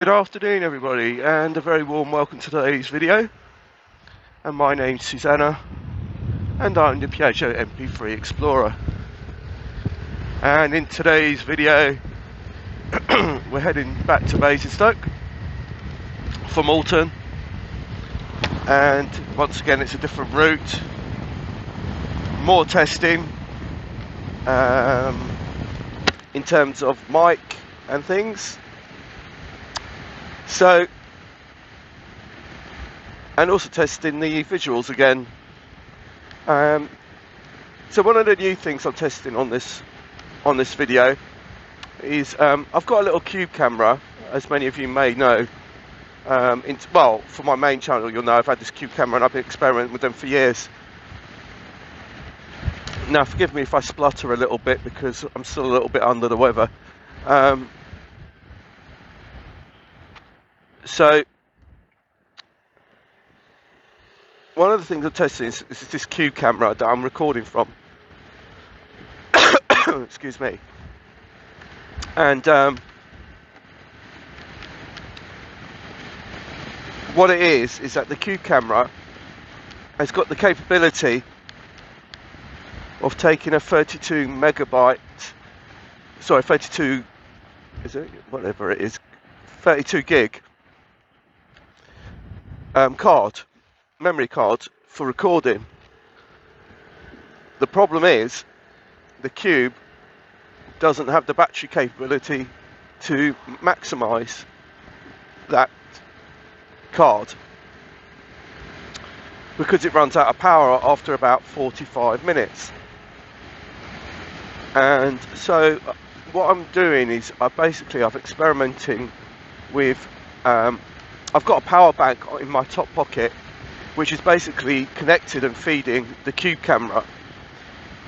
Good afternoon everybody, and a very warm welcome to today's video. And my name's Susanna, and I'm the Piaggio MP3 Explorer. And in today's video we're heading back to Basingstoke from Alton, and once again it's a different route, more testing in terms of mic and things. So, and also testing the visuals again. So one of the new things I'm testing on this video is I've got a little cube camera, as many of you may know. Well, for my main channel, you'll know I've had this cube camera and I've been experimenting with them for years. Now, forgive me if I splutter a little bit because I'm still a little bit under the weather. So, one of the things I'm testing is this cube camera that I'm recording from. Excuse me. And what it is that the cube camera has got the capability of taking a 32 megabyte, sorry, 32, is it, whatever it is, 32 gig memory card for recording. The problem is the cube doesn't have the battery capability to maximize that card because it runs out of power after about 45 minutes. And so what I'm doing is I'm experimenting with I've got a power bank in my top pocket, which is basically connected and feeding the cube camera.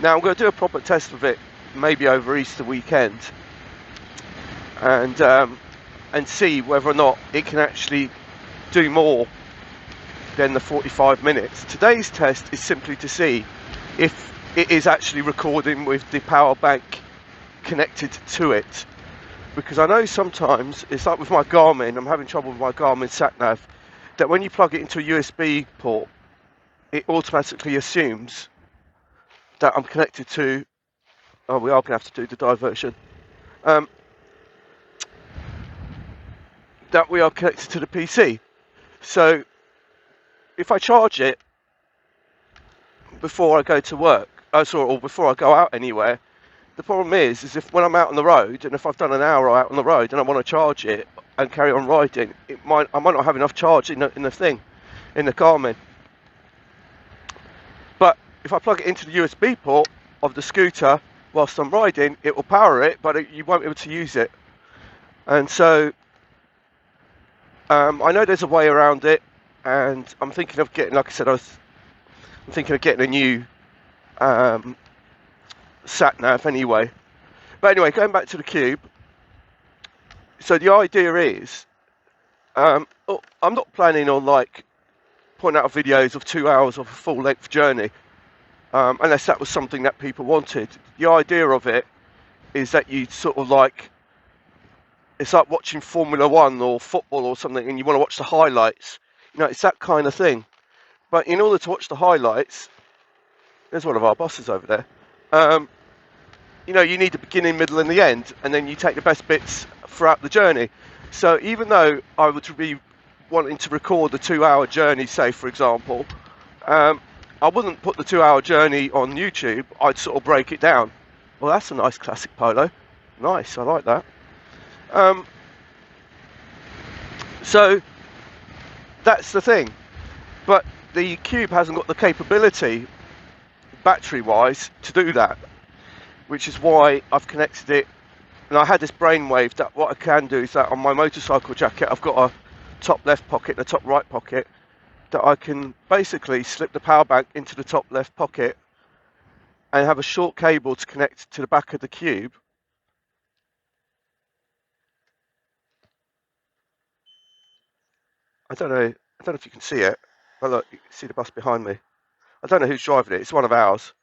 Now I'm going to do a proper test of it, maybe over Easter weekend, and see whether or not it can actually do more than the 45 minutes. Today's test is simply to see if it is actually recording with the power bank connected to it. Because I know sometimes, it's like with my Garmin, I'm having trouble with my Garmin sat-nav, that when you plug it into a USB port, it automatically assumes that I'm connected to, oh, we are going to have to do the diversion, that we are connected to the PC. So, if I charge it before I go to work, or before I go out anywhere, the problem is if when I'm out on the road, and if I've done an hour out on the road and I want to charge it and carry on riding, I might not have enough charge in the Garmin. But if I plug it into the USB port of the scooter whilst I'm riding, it will power it, but you won't be able to use it. And so I know there's a way around it, and I'm thinking of getting, like I said, I'm thinking of getting a new sat nav anyway. But anyway, going back to the cube. So the idea is, I'm not planning on like putting out videos of 2 hours of a full length journey, unless that was something that people wanted. The idea of it is that you sort of like, it's like watching Formula 1 or football or something, and you want to watch the highlights. You know, it's that kind of thing. But in order to watch the highlights, there's one of our bosses over there. You know, you need the beginning, middle, and the end, and then you take the best bits throughout the journey. So even though I would be wanting to record a 2 hour journey, say for example, I wouldn't put the 2 hour journey on YouTube. I'd sort of break it down. Well, that's a nice classic polo. Nice, I like that. So that's the thing. But the cube hasn't got the capability, battery-wise, to do that, which is why I've connected it. And I had this brainwave that what I can do is that on my motorcycle jacket, I've got a top left pocket and a top right pocket, that I can basically slip the power bank into the top left pocket and have a short cable to connect to the back of the cube. I don't know if you can see it, but look, you can see the bus behind me. I don't know who's driving it. It's one of ours.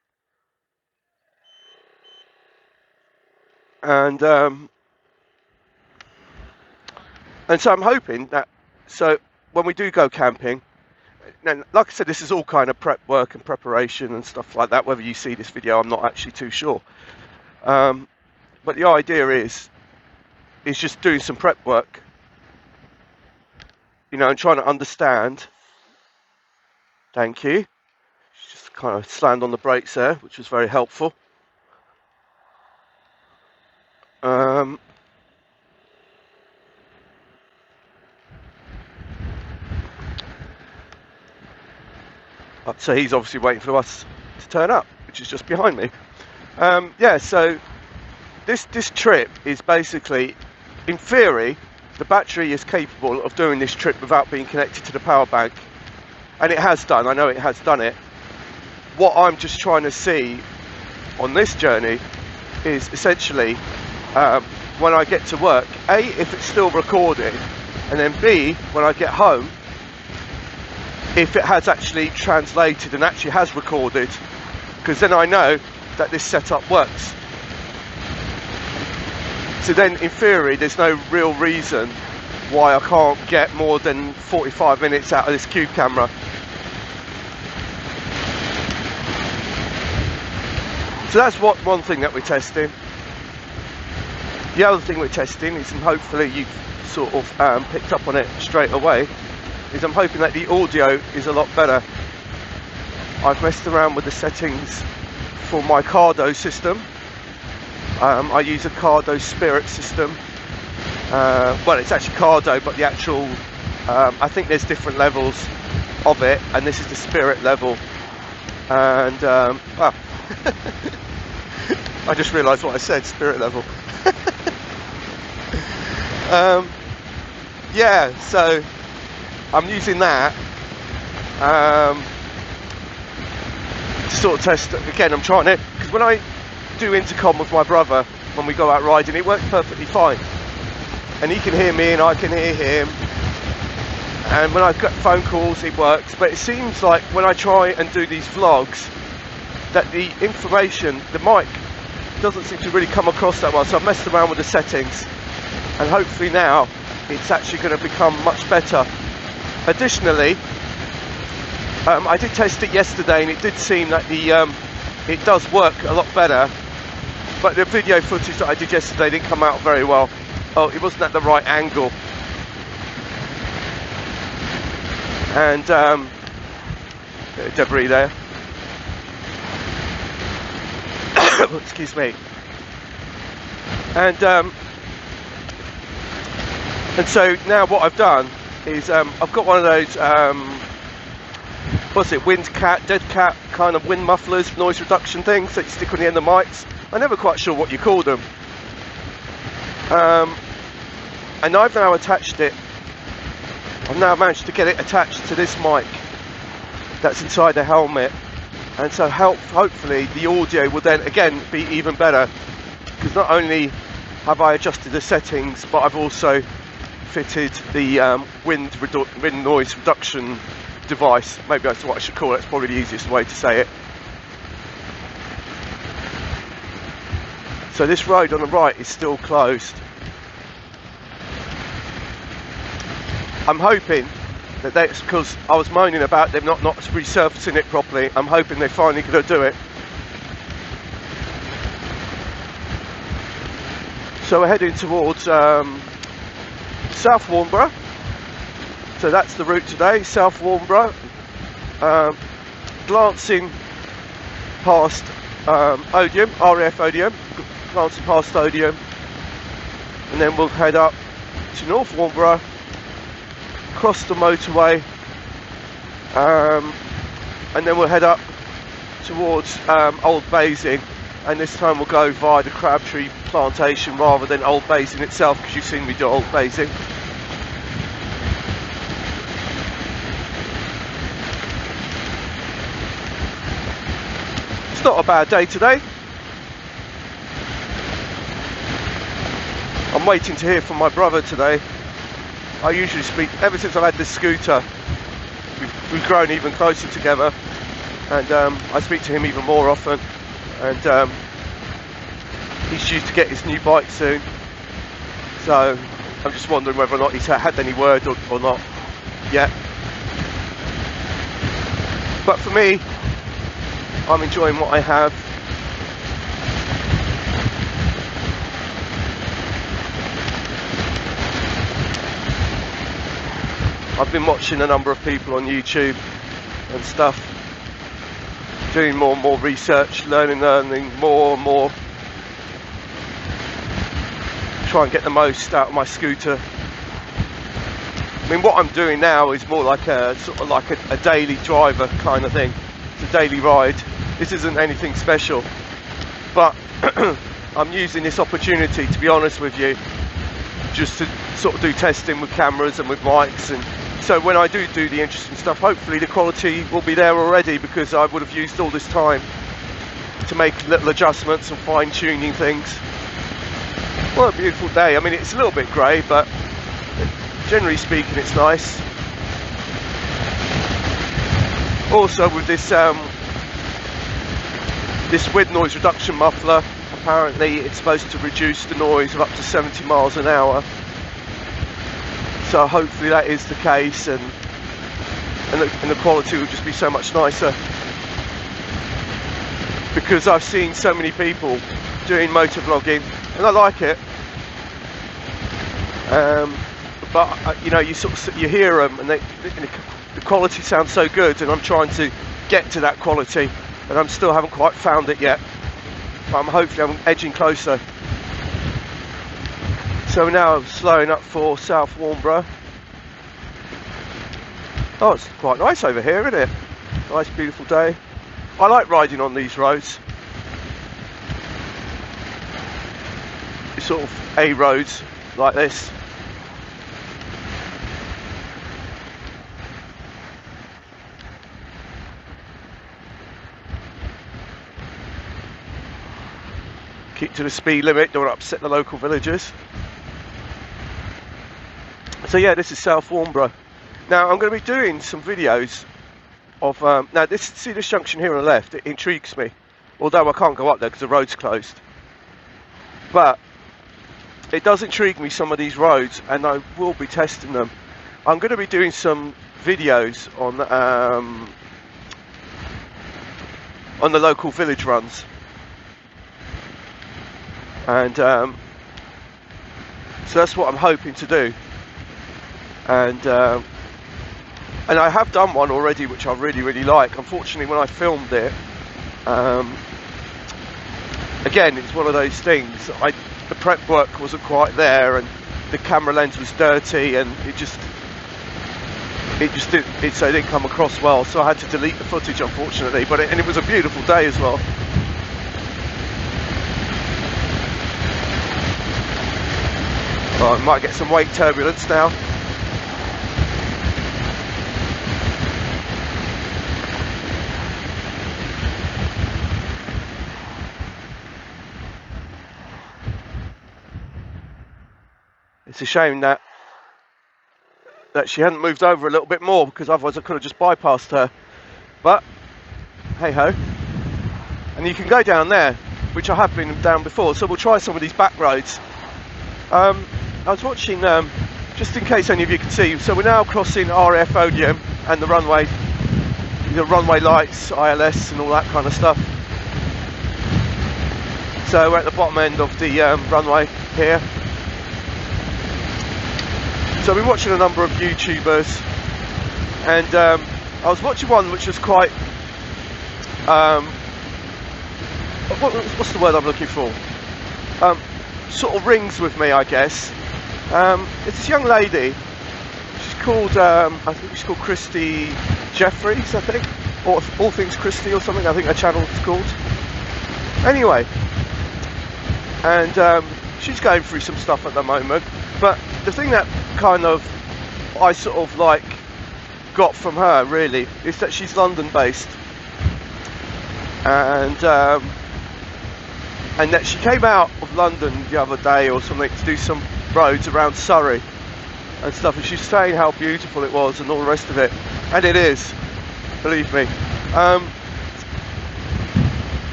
And And so I'm hoping that, so when we do go camping, and like I said, this is all kind of prep work and preparation and stuff like that. Whether you see this video, I'm not actually too sure. But the idea is just doing some prep work, you know, and trying to understand. Thank you. Just kind of slammed on the brakes there, which was very helpful. So he's obviously waiting for us to turn up, which is just behind me. Yeah, so this trip is basically, in theory, the battery is capable of doing this trip without being connected to the power bank. And it has done, I know it has done it. What I'm just trying to see on this journey is essentially, when I get to work, A, if it's still recording, and then B, when I get home, if it has actually translated and actually has recorded, because then I know that this setup works. So then in theory there's no real reason why I can't get more than 45 minutes out of this Cube camera. So that's one thing that we're testing. The other thing we're testing is, and hopefully you've sort of picked up on it straight away, is I'm hoping that the audio is a lot better. I've messed around with the settings for my Cardo system. I use a Cardo Spirit system. Well, it's actually Cardo, but the actual, I think there's different levels of it, and this is the Spirit level. And, well, I just realised what I said, Spirit level. Yeah, so I'm using that to sort of test. Again, I'm trying to, because when I do intercom with my brother when we go out riding, it works perfectly fine, and he can hear me and I can hear him, and when I've got phone calls it works. But it seems like when I try and do these vlogs that the information, the mic doesn't seem to really come across that well. So I've messed around with the settings, and hopefully now it's actually going to become much better. Additionally, I did test it yesterday, and it did seem that the it does work a lot better, but the video footage that I did yesterday didn't come out very well. Oh, it wasn't at the right angle, and debris there. Excuse me. And so now what I've done is I've got one of those what's it, wind cat, dead cat kind of wind mufflers, noise reduction things that you stick on the end of mics. I'm never quite sure what you call them. And I've now attached it. I've now managed to get it attached to this mic that's inside the helmet, and so hopefully the audio will then again be even better, because not only have I adjusted the settings, but I've also fitted the wind noise reduction device. Maybe that's what I should call it. It's probably the easiest way to say it. So this road on the right is still closed. I'm hoping that that's because I was moaning about them not resurfacing it properly. I'm hoping they're finally going to do it. So we're heading towards South Warnborough. So that's the route today, South Warnborough. Glancing past Odium, RAF Odium, glancing past Odium, and then we'll head up to North Warnborough, cross the motorway, and then we'll head up towards Old Basing, and this time we'll go via the Crabtree plantation rather than Old Basing itself, because you've seen me do Old Basing. It's not a bad day today. I'm waiting to hear from my brother today. I usually speak, ever since I've had this scooter, we've grown even closer together, and I speak to him even more often, and he's due to get his new bike soon, so I'm just wondering whether or not he's had any word or not yet. But for me, I'm enjoying what I have. I've been watching a number of people on YouTube and stuff, doing more and more research, learning more and more, try and get the most out of my scooter. I mean, what I'm doing now is more like a sort of like a daily driver kind of thing. It's a daily ride. This isn't anything special, but I'm using this opportunity, to be honest with you, just to sort of do testing with cameras and with mics, and so when I do the interesting stuff, hopefully the quality will be there already, because I would have used all this time to make little adjustments and fine-tuning things. What a beautiful day. I mean, it's a little bit grey, but generally speaking it's nice. Also with this this wind noise reduction muffler, apparently it's supposed to reduce the noise of up to 70 miles an hour. So hopefully that is the case, and the quality will just be so much nicer. Because I've seen so many people doing motor vlogging, and I like it. But you know, you hear them, and the quality sounds so good, and I'm trying to get to that quality, and I still haven't quite found it yet. But hopefully I'm edging closer. So now I'm slowing up for South Warnborough. Oh, it's quite nice over here, isn't it? Nice, beautiful day. I like riding on these roads. It's sort of A roads like this. Keep to the speed limit, don't want to upset the local villagers. So yeah, this is South Warnborough. Now I'm going to be doing some videos of, now see this junction here on the left, it intrigues me. Although I can't go up there because the road's closed. But it does intrigue me, some of these roads, and I will be testing them. I'm going to be doing some videos on the local village runs. And so that's what I'm hoping to do. And I have done one already, which I really like. Unfortunately, when I filmed it, again, it's one of those things. The prep work wasn't quite there, and the camera lens was dirty, and so it didn't come across well. So I had to delete the footage, unfortunately. But it was a beautiful day as well. Well, I might get some wake turbulence now. It's a shame that she hadn't moved over a little bit more, because otherwise I could have just bypassed her. But hey ho. And you can go down there, which I have been down before. So we'll try some of these back roads. I was watching, just in case any of you can see, so we're now crossing RAF Odium and the runway lights, ILS and all that kind of stuff. So we're at the bottom end of the runway here. So I've been watching a number of YouTubers, and I was watching one which was quite, what's the word I'm looking for? Sort of rings with me, I guess. It's this young lady. She's called, I think she's called Christy Jeffries, I think, or All Things Christy or something. I think her channel is called. Anyway, and she's going through some stuff at the moment. But the thing that kind of I sort of like got from her really is that she's London based, and that she came out of London the other day or something to do some roads around Surrey and stuff, and she's saying how beautiful it was and all the rest of it, and it is, believe me.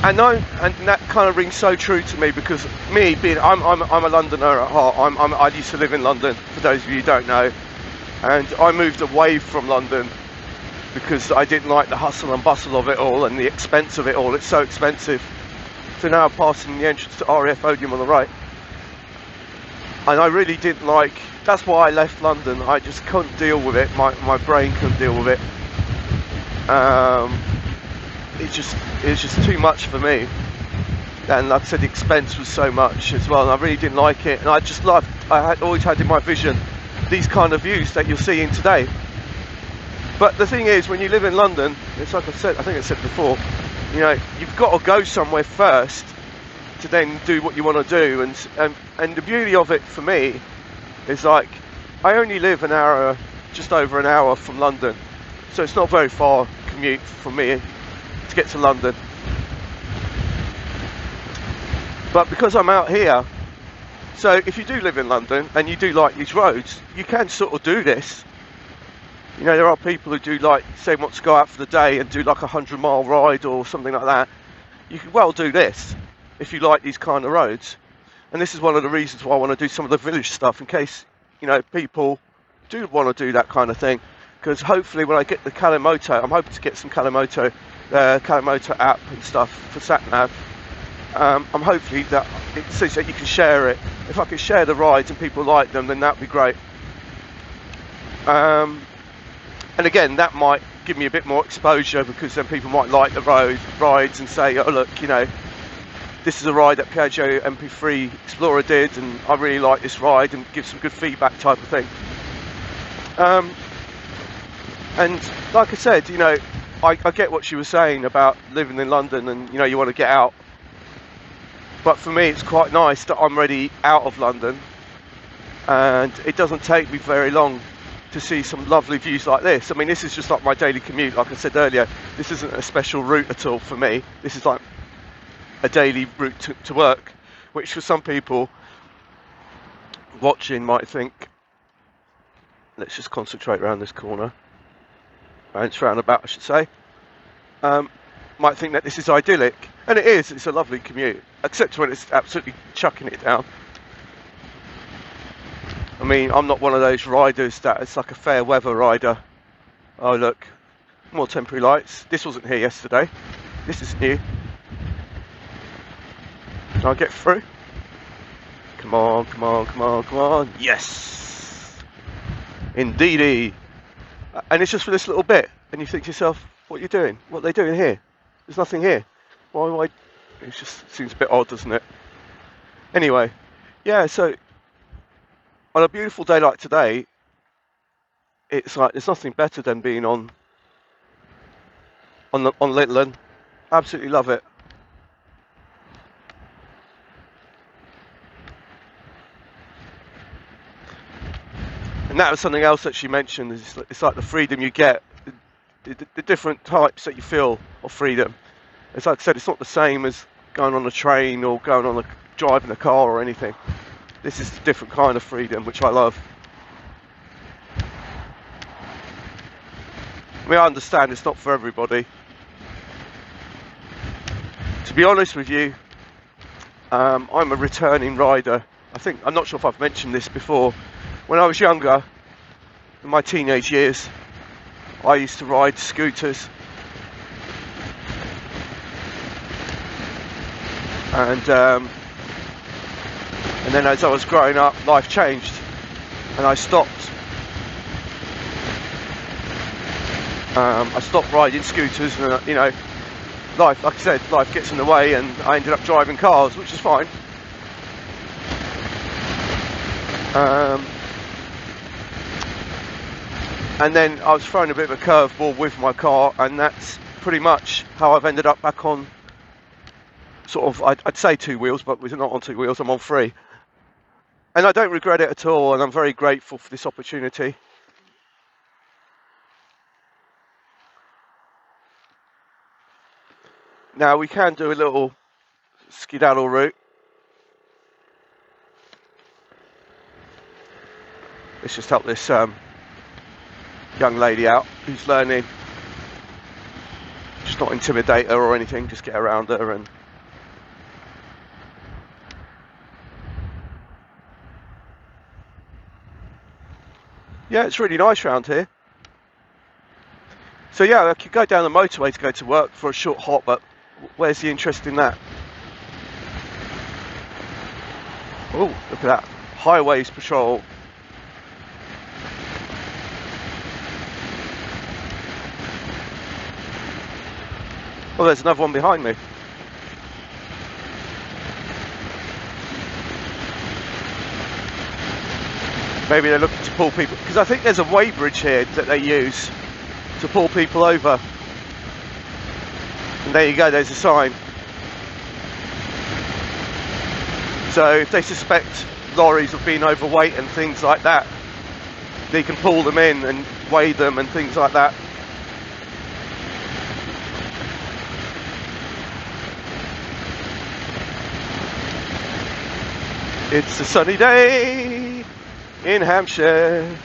And that kind of rings so true to me, because me being I'm a Londoner at heart. I used to live in London, for those of you who don't know, and I moved away from London because I didn't like the hustle and bustle of it all and the expense of it all. It's so expensive. So now I'm passing the entrance to RAF Odeum on the right, and I really didn't like. That's why I left London. I just couldn't deal with it. My brain couldn't deal with it. It's just too much for me. And like I said, the expense was so much as well, and I really didn't like it. And I just loved. I had always had in my vision these kind of views that you're seeing today. But the thing is, when you live in London, it's like I said. I think I said before. You know, you've got to go somewhere first to then do what you want to do. And the beauty of it for me is, like, I only live an hour, just over an hour from London, so it's not very far commute for me to get to London. But because I'm out here, so if you do live in London and you do like these roads, you can sort of do this. You know, there are people who do, like, say, want to go out for the day and do like a 100-mile ride or something like that. You could well do this if you like these kind of roads. And this is one of the reasons why I want to do some of the village stuff, in case, you know, people do want to do that kind of thing. Because hopefully when I get the Kalimoto, I'm hoping to get some Kalimoto app and stuff for SatNav. I'm hopefully that it says that you can share it. If I can share the rides and people like them, then that'd be great. And again, that might give me a bit more exposure, because then people might like the rides and say, oh look, you know, this is a ride that Piaggio MP3 Explorer did, and I really like this ride, and give some good feedback type of thing. And like I said, you know, I get what she was saying about living in London and, you know, you want to get out. But for me, it's quite nice that I'm already out of London, and it doesn't take me very long to see some lovely views like this. I mean, this is just like my daily commute. Like I said earlier, this isn't a special route at all for me. This is like a daily route to work, which for some people watching might think, let's just concentrate around this corner, around this roundabout I should say, might think that this is idyllic. And it is, it's a lovely commute, except when it's absolutely chucking it down. I mean, I'm not one of those riders that it's like a fair weather rider. Oh look, more temporary lights. This wasn't here yesterday. This is new. Can I get through? Come on, come on, come on, come on. Yes! Indeedy. And it's just for this little bit. And you think to yourself, what are you doing? What are they doing here? There's nothing here. Why? It just seems a bit odd, doesn't it? Anyway, yeah, so on a beautiful day like today, it's like there's nothing better than being on Litland. Absolutely love it. And that was something else that she mentioned. It's like the freedom you get, the different types that you feel of freedom. As like I said, it's not the same as going on a train or driving a car or anything. This is a different kind of freedom, which I love. I mean, I understand it's not for everybody. To be honest with you, I'm a returning rider. I'm not sure if I've mentioned this before. When I was younger, in my teenage years, I used to ride scooters. And then as I was growing up, life changed, and I stopped. I stopped riding scooters, and you know, life, like I said, life gets in the way, and I ended up driving cars, which is fine. And then I was throwing a bit of a curveball with my car, and that's pretty much how I've ended up back on sort of, I'd say 2 wheels, but we're not on 2 wheels, I'm on 3. And I don't regret it at all, and I'm very grateful for this opportunity. Now we can do a little skedaddle route. Let's just help this young lady out who's learning Just not intimidate her or anything, just get around her. And yeah, it's really nice round here. So yeah, I could go down the motorway to go to work for a short hop, but where's the interest in that? Oh, look at that. Highways patrol. Oh, there's another one behind me. Maybe they're looking to pull people, because I think there's a weighbridge here that they use to pull people over. And there you go, there's a sign. So if they suspect lorries of being overweight and things like that, they can pull them in and weigh them and things like that. It's a sunny day in Hampshire.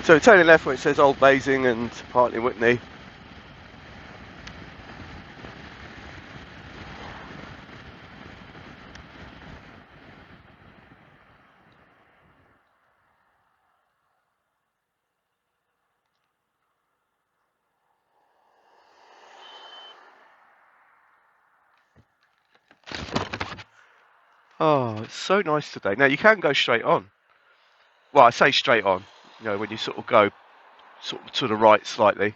So turning left where it says Old Basing and Hartley Whitney. Oh, it's so nice today. Now you can go straight on. Well, I say straight on, you know, when you sort of go sort of to the right slightly.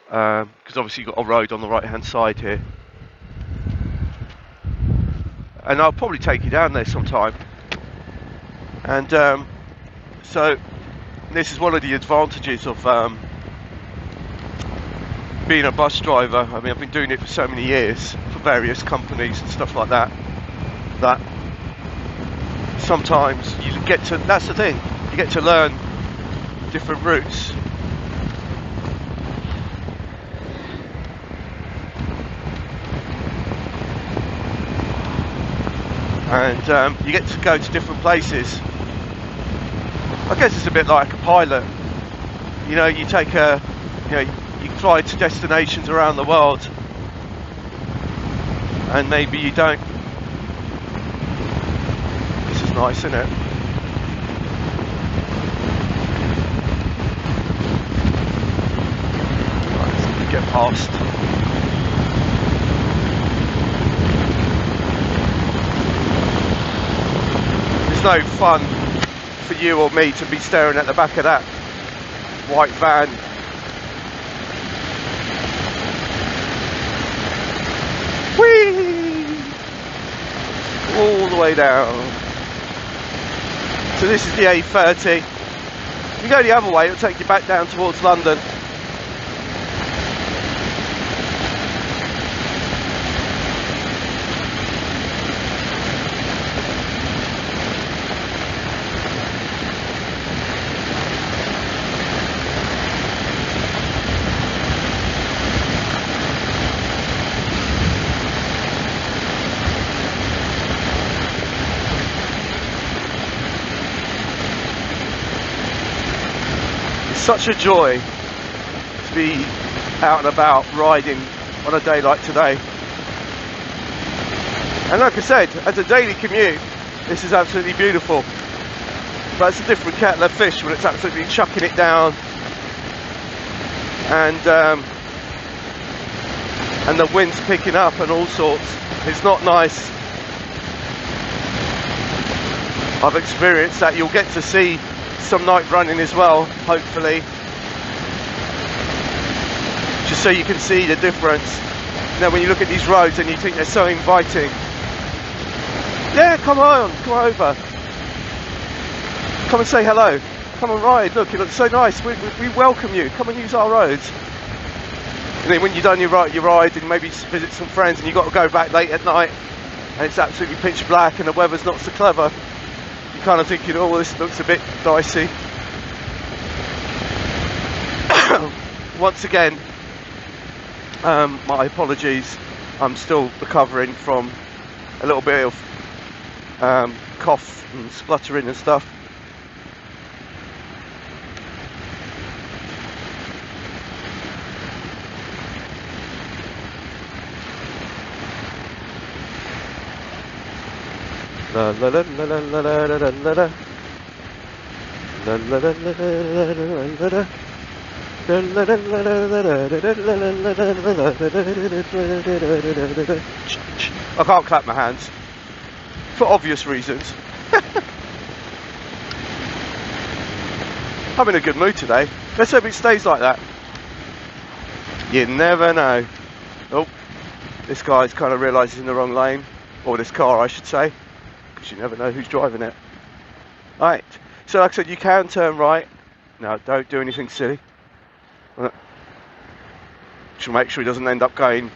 Because obviously you've got a road on the right hand side here. And I'll probably take you down there sometime. And so this is one of the advantages of being a bus driver. I mean, I've been doing it for so many years for various companies and stuff like that, that sometimes you get to, that's the thing, you get to learn different routes. And you get to go to different places. I guess it's a bit like a pilot. You know, you take a, you know, you fly to destinations around the world, and maybe you don't. This is nice, isn't it? Right, let's get past. It's no fun for you or me to be staring at the back of that white van. Whee! All the way down. So this is the A30. If you go the other way, it'll take you back down towards London. Such a joy to be out and about riding on a day like today. And like I said, as a daily commute, this is absolutely beautiful. But it's a different kettle of fish when it's absolutely chucking it down and the wind's picking up and all sorts. It's not nice. I've experienced that. You'll get to see some night running as well, hopefully, just so you can see the difference. You know, when you look at these roads and you think they're so inviting. Yeah, come on, come over, come and say hello, come and ride. Look, it looks so nice. We welcome you. Come and use our roads. And then when you're done your ride and maybe visit some friends and you've got to go back late at night and it's absolutely pitch black and the weather's not so clever, kind of thinking, oh, this looks a bit dicey. Once again, my apologies. I'm still recovering from a little bit of cough and spluttering and stuff. I can't clap my hands for obvious reasons. I'm in a good mood today. Let's hope it stays like that. You never know. Oh, this guy's kind of realised he's in the wrong lane. Or this car, I should say. Because you never know who's driving it. Right. So like I said, you can turn right. No, don't do anything silly. Should make sure he doesn't end up going.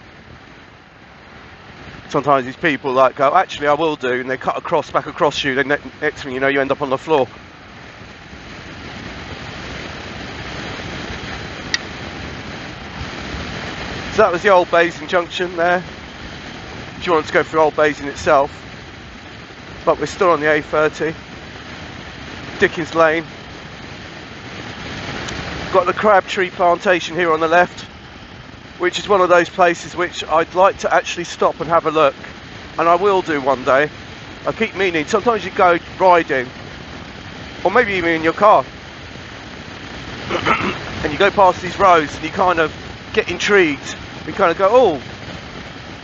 Sometimes these people like go, actually I will do, and they cut across, back across you, then next thing you know you end up on the floor. So that was the Old Basing junction there. If you want to go through Old Basing itself. But we're still on the A30. Dickens Lane. Got the Crabtree Plantation here on the left, which is one of those places which I'd like to actually stop and have a look. And I will do one day. I keep meaning, sometimes you go riding, or maybe even in your car, and you go past these roads and you kind of get intrigued. You kind of go, oh,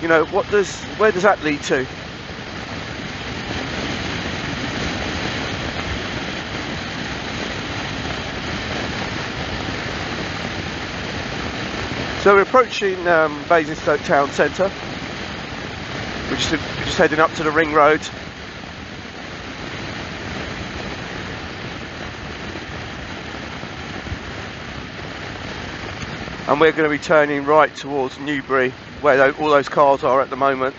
you know, where does that lead to? So we're approaching Basingstoke town centre. We're just heading up to the ring road. And we're going to be turning right towards Newbury, where all those cars are at the moment.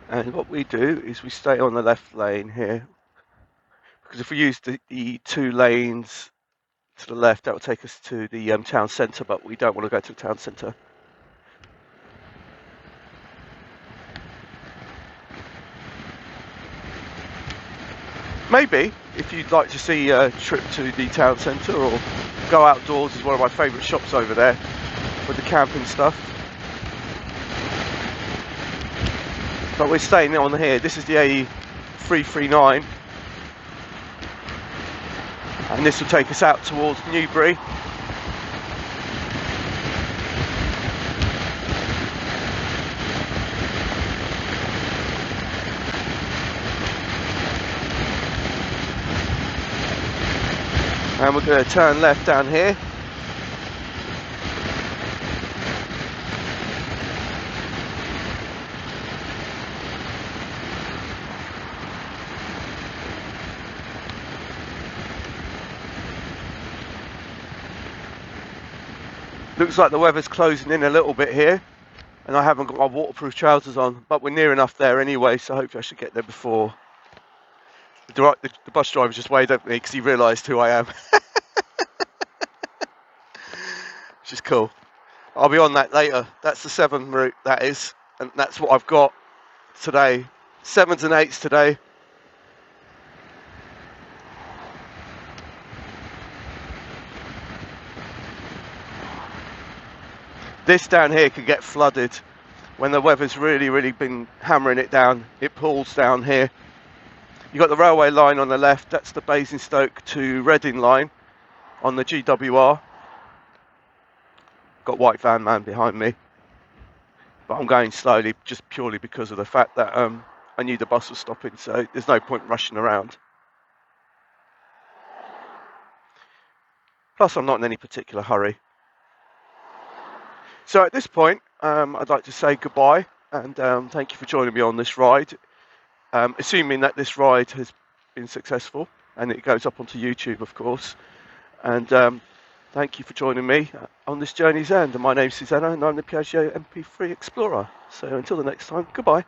And what we do is we stay on the left lane here, because if we use the two lanes to the left, that will take us to the town centre, but we don't want to go to the town centre. Maybe, if you'd like to see a trip to the town centre or go outdoors, is one of my favourite shops over there with the camping stuff. But we're staying on here. This is the A339. And this will take us out towards Newbury. And we're going to turn left down here. Looks like the weather's closing in a little bit here, and I haven't got my waterproof trousers on, but we're near enough there anyway, so hopefully I should get there before. The bus driver just waved at me because he realised who I am. Which is cool. I'll be on that later. That's the 7 route, that is, and that's what I've got today. 7s and 8s today. This down here can get flooded when the weather's really been hammering it down. It pulls down here. You've got the railway line on the left. That's the Basingstoke to Reading line on the GWR. Got white van man behind me, but I'm going slowly just purely because of the fact that I knew the bus was stopping, so there's no point rushing around. Plus I'm not in any particular hurry. So at this point, I'd like to say goodbye and thank you for joining me on this ride. Assuming that this ride has been successful and it goes up onto YouTube, of course. And thank you for joining me on this journey's end. And my name's Susanna and I'm the Piaggio MP3 Explorer. So until the next time, goodbye.